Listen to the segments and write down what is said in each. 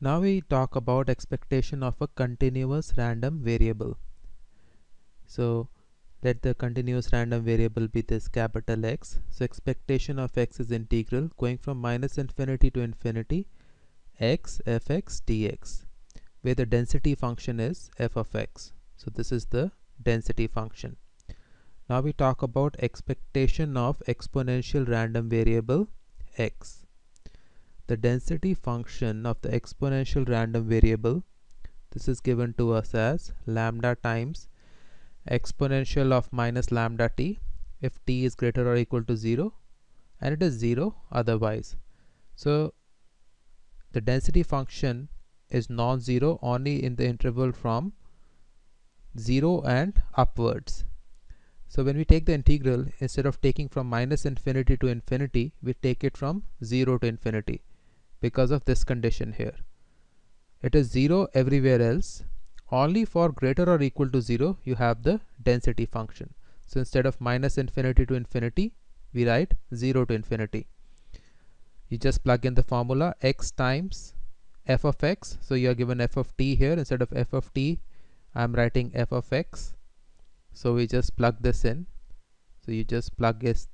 Now we talk about expectation of a continuous random variable. So let the continuous random variable be this capital X. So expectation of X is integral going from minus infinity to infinity x fx dx, where the density function is f of x. So this is the density function. Now we talk about expectation of exponential random variable x. The density function of the exponential random variable, this is given to us as lambda times exponential of minus lambda t if t is greater or equal to 0 and it is 0 otherwise. So the density function is non-zero only in the interval from 0 and upwards. So when we take the integral, instead of taking from minus infinity to infinity, we take it from 0 to infinity because of this condition here. It is 0 everywhere else. Only for greater or equal to 0 you have the density function. So instead of minus infinity to infinity, we write 0 to infinity. You just plug in the formula x times f of x. So you are given f of t here. Instead of f of t, I am writing f of x. So we just plug this in. So you just plug this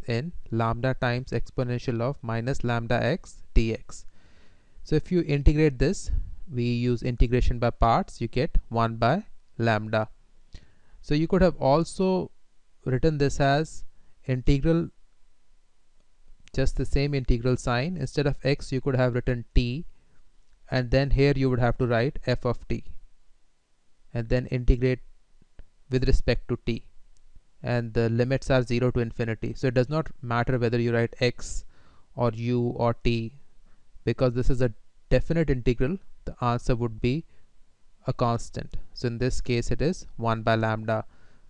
in, lambda times exponential of minus lambda x dx. So if you integrate this, we use integration by parts, you get 1 by lambda. So you could have also written this as integral, just the same integral sign. Instead of x, you could have written t, and then here you would have to write f of t and then integrate with respect to t, and the limits are 0 to infinity. So it does not matter whether you write x or u or t, because this is a definite integral, the answer would be a constant. So in this case it is 1 by lambda.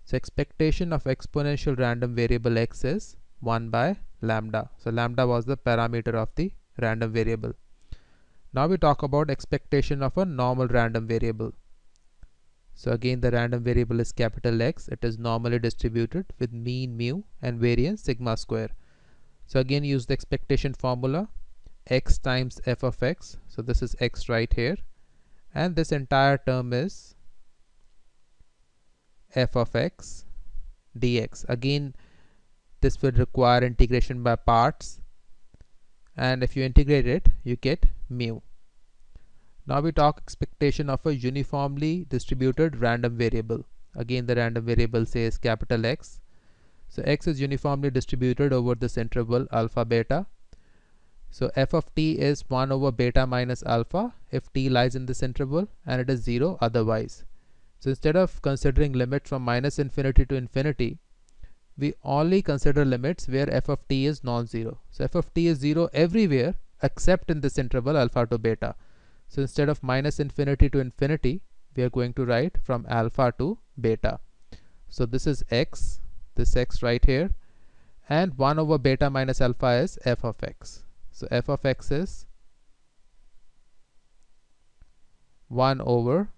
So expectation of exponential random variable x is 1 by lambda. So lambda was the parameter of the random variable. Now we talk about expectation of a normal random variable. So again, the random variable is capital X. It is normally distributed with mean mu and variance sigma square. So again, use the expectation formula, x times f of x. So this is x right here, and this entire term is f of x dx. Again, this will require integration by parts, and if you integrate it, you get mu. Now we talk expectation of a uniformly distributed random variable. Again, the random variable says capital X. So x is uniformly distributed over this interval alpha beta. So f of t is 1 over beta minus alpha if t lies in this interval, and it is 0 otherwise. So instead of considering limits from minus infinity to infinity, we only consider limits where f of t is non-zero. So f of t is 0 everywhere except in this interval alpha to beta. So instead of minus infinity to infinity, we are going to write from alpha to beta. So this is x, this x right here, and 1 over beta minus alpha is f of x. So f of x is 1 over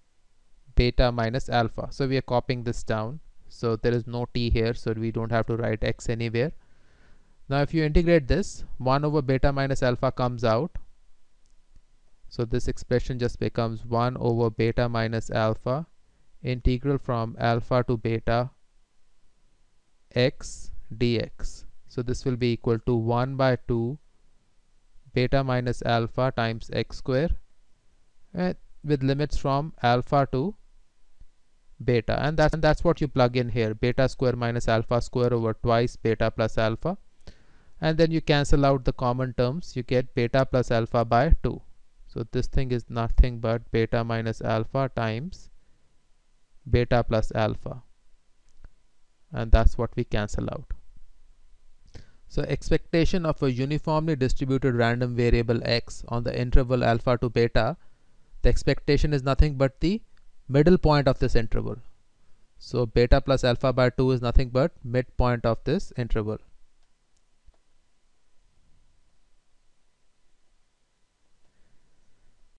beta minus alpha. So we are copying this down. So there is no t here, so we don't have to write x anywhere. Now if you integrate this, 1 over beta minus alpha comes out. So this expression just becomes 1 over beta minus alpha integral from alpha to beta x dx. So this will be equal to 1 by 2 beta minus alpha times x square, with limits from alpha to beta, and that's what you plug in here, beta square minus alpha square over twice beta plus alpha, and then you cancel out the common terms, you get beta plus alpha by 2. So this thing is nothing but beta minus alpha times beta plus alpha, and that's what we cancel out. So expectation of a uniformly distributed random variable x on the interval alpha to beta, the expectation is nothing but the middle point of this interval. So beta plus alpha by 2 is nothing but midpoint of this interval.